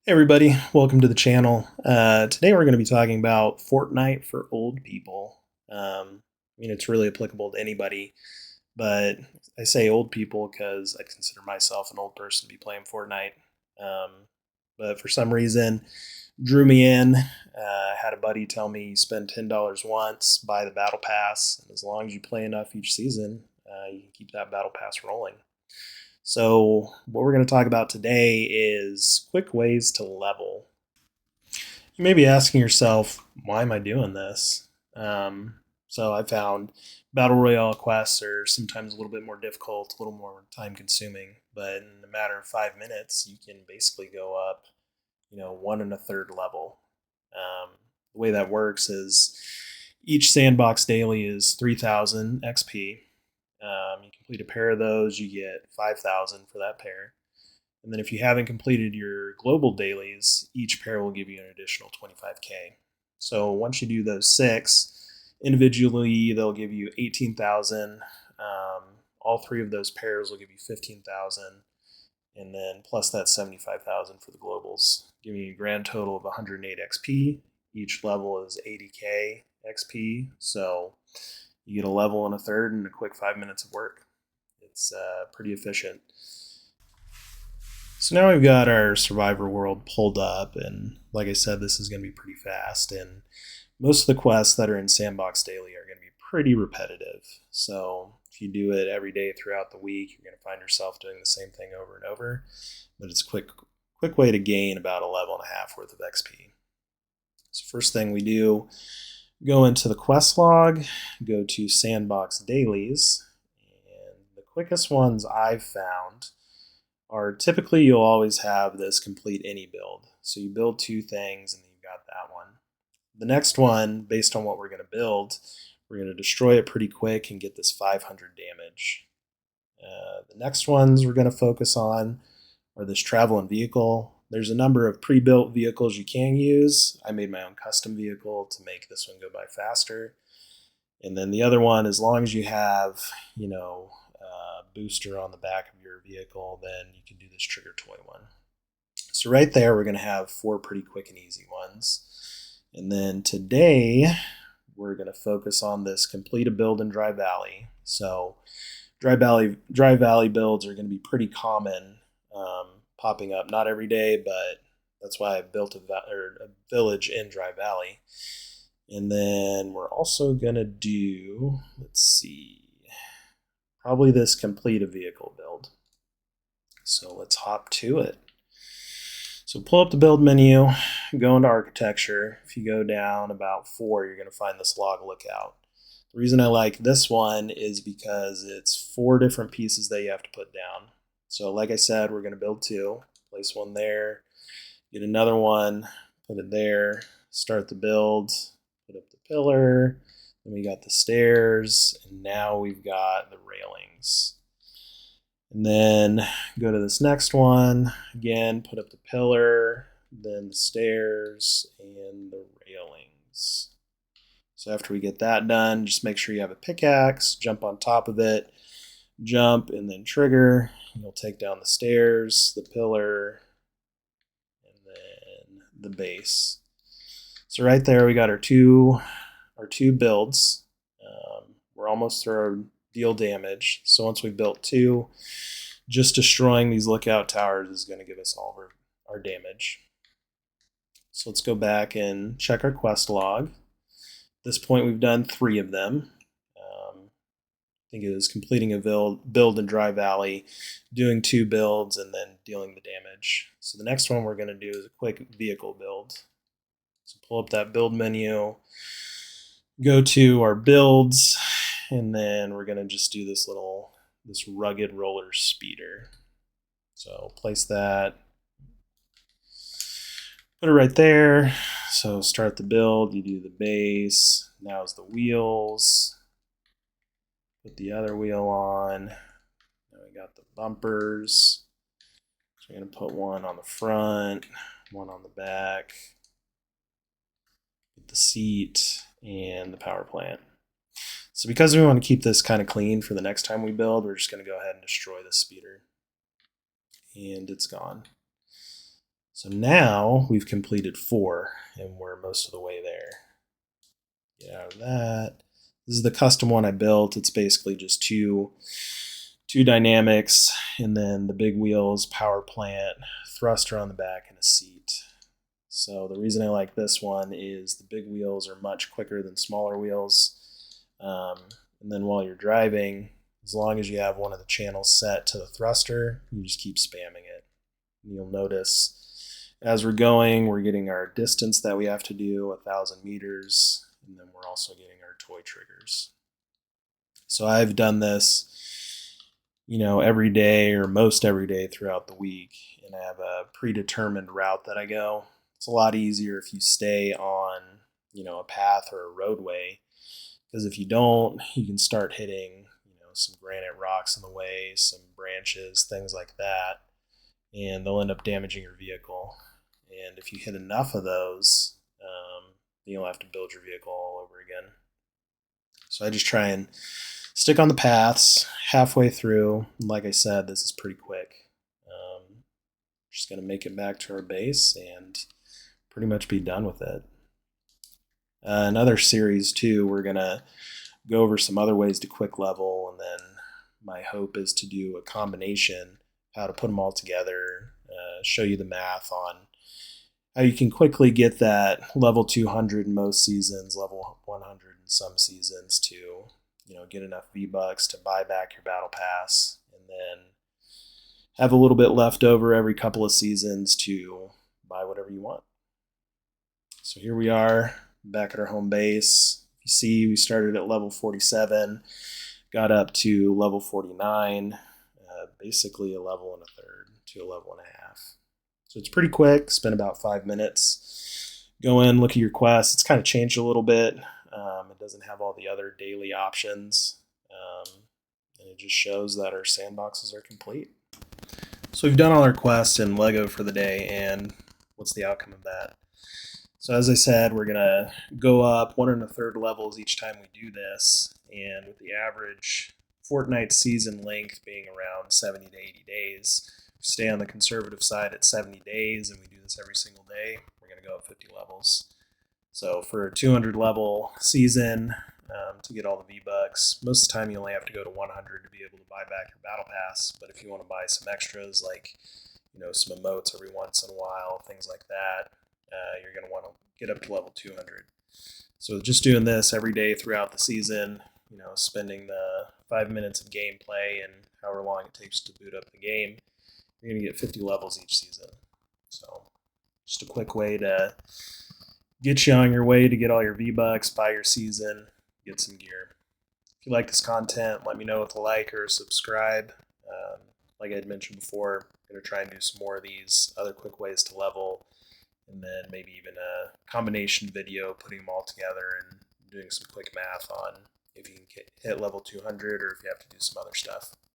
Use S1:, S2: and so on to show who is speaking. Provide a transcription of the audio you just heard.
S1: Hey everybody, welcome to the channel. Today we're going to be talking about Fortnite for old people. It's really applicable to anybody, but I say old people because I consider myself an old person to be playing Fortnite. Um, but for some reason, drew me in. Had a buddy tell me you spend $10 once, buy the Battle Pass, and as long as you play enough each season, you can keep that Battle Pass rolling. So, what we're going to talk about today is quick ways to level. You may be asking yourself, why am I doing this? So, I found Battle Royale quests are sometimes a little bit more difficult, a little more time consuming, but in a matter of 5 minutes, you can basically go up, 1 1/3 level. The way that works is each sandbox daily is 3,000 XP. You complete a pair of those, you get 5,000 for that pair. And then if you haven't completed your global dailies, each pair will give you an additional 25K. So once you do those six, individually they'll give you 18,000. All three of those pairs will give you 15,000. And then plus that 75,000 for the globals, giving you a grand total of 108 XP. Each level is 80K XP. So you get a level and a third in a quick 5 minutes of work. It's pretty efficient. So now we've got our Survivor world pulled up, and like I said, this is going to be pretty fast. And most of the quests that are in Sandbox Daily are going to be pretty repetitive. So if you do it every day throughout the week, you're going to find yourself doing the same thing over and over. But it's a quick way to gain about a level and a half worth of XP. So first thing we do, go into the quest log, go to Sandbox Dailies, and the quickest ones I've found are typically you'll always have this complete any build. So you build two things and then you've got that one. The next one, based on what we're going to build, we're going to destroy it pretty quick and get this 500 damage. The next ones we're going to focus on are this travel and vehicle. There's a number of pre-built vehicles you can use. I made my own custom vehicle to make this one go by faster. And then the other one, as long as you have, booster on the back of your vehicle, then you can do this trigger toy one. So right there, we're going to have four pretty quick and easy ones. And then today, we're going to focus on this complete a build in Dry Valley. So Dry Valley builds are going to be pretty common, popping up not every day, but that's why I built a village in Dry Valley. And then we're also going to do, probably this complete a vehicle build. So let's hop to it. So pull up the build menu, go into architecture. If you go down about 4, you're going to find this log lookout. The reason I like this one is because it's 4 different pieces that you have to put down. So like I said, we're going to build 2, place one there, get another one, put it there, start the build, put up the pillar, then we got the stairs, and now we've got the railings. And then go to this next one, again, put up the pillar, then the stairs, and the railings. So after we get that done, just make sure you have a pickaxe, jump on top of it, jump, and then trigger. You'll take down the stairs, the pillar, and then the base. So right there, we got our two builds. We're almost through our deal damage. So once we've built 2, just destroying these lookout towers is going to give us all of our damage. So let's go back and check our quest log. At this point, we've done 3 of them. I think it was completing a build in Dry Valley, doing 2 builds, and then dealing the damage. So the next one we're going to do is a quick vehicle build. So pull up that build menu, go to our builds, and then we're going to just do this rugged roller speeder. So place that, put it right there. So start the build, you do the base, now is the wheels, put the other wheel on, now we got the bumpers. So we're going to put one on the front, one on the back, the seat, and the power plant. So because we want to keep this kind of clean for the next time we build, we're just going to go ahead and destroy this speeder. And it's gone. So now we've completed 4, and we're most of the way there. Get out of that. This is the custom one I built. It's basically just two dynamics, and then the big wheels, power plant, thruster on the back, and a seat. So the reason I like this one is the big wheels are much quicker than smaller wheels. And then while you're driving, as long as you have one of the channels set to the thruster, you just keep spamming it. And you'll notice as we're going, we're getting our distance that we have to do, 1,000 meters, and then we're also getting our toy triggers. So I've done this, every day or most every day throughout the week, and I have a predetermined route that I go. It's a lot easier if you stay on, a path or a roadway, because if you don't, you can start hitting, some granite rocks in the way, some branches, things like that, and they'll end up damaging your vehicle. And if you hit enough of those, you'll have to build your vehicle all over again. So I just try and stick on the paths halfway through. Like I said, this is pretty quick. Just going to make it back to our base and pretty much be done with it. Another series too, we're going to go over some other ways to quick level, and then my hope is to do a combination, how to put them all together, show you the math on how you can quickly get that level 200 in most seasons, level 100 in some seasons, to get enough V-Bucks to buy back your battle pass, and then have a little bit left over every couple of seasons to buy whatever you want. So here we are back at our home base. You see, we started at level 47, got up to level 49, basically a level and a third to a level and a half. So it's pretty quick, spent about 5 minutes. Go in, look at your quest. It's kind of changed a little bit. It doesn't have all the other daily options, and it just shows that our sandboxes are complete. So we've done all our quests in LEGO for the day, and what's the outcome of that? So as I said, we're going to go up 1 1/3 levels each time we do this, and with the average Fortnite season length being around 70 to 80 days, we stay on the conservative side at 70 days, and we do this every single day, we're going to go up 50 levels. So for a 200 level season, to get all the V-Bucks, most of the time you only have to go to 100 to be able to buy back your battle pass, but if you want to buy some extras like some emotes every once in a while, things like that, you're going to want to get up to level 200. So just doing this every day throughout the season, spending the 5 minutes of gameplay and however long it takes to boot up the game, you're going to get 50 levels each season. So just a quick way to get you on your way to get all your V-Bucks, buy your season, get some gear. If you like this content, let me know with a like or a subscribe. Like I had mentioned before, I'm going to try and do some more of these other quick ways to level, and then maybe even a combination video, putting them all together and doing some quick math on if you can hit level 200 or if you have to do some other stuff.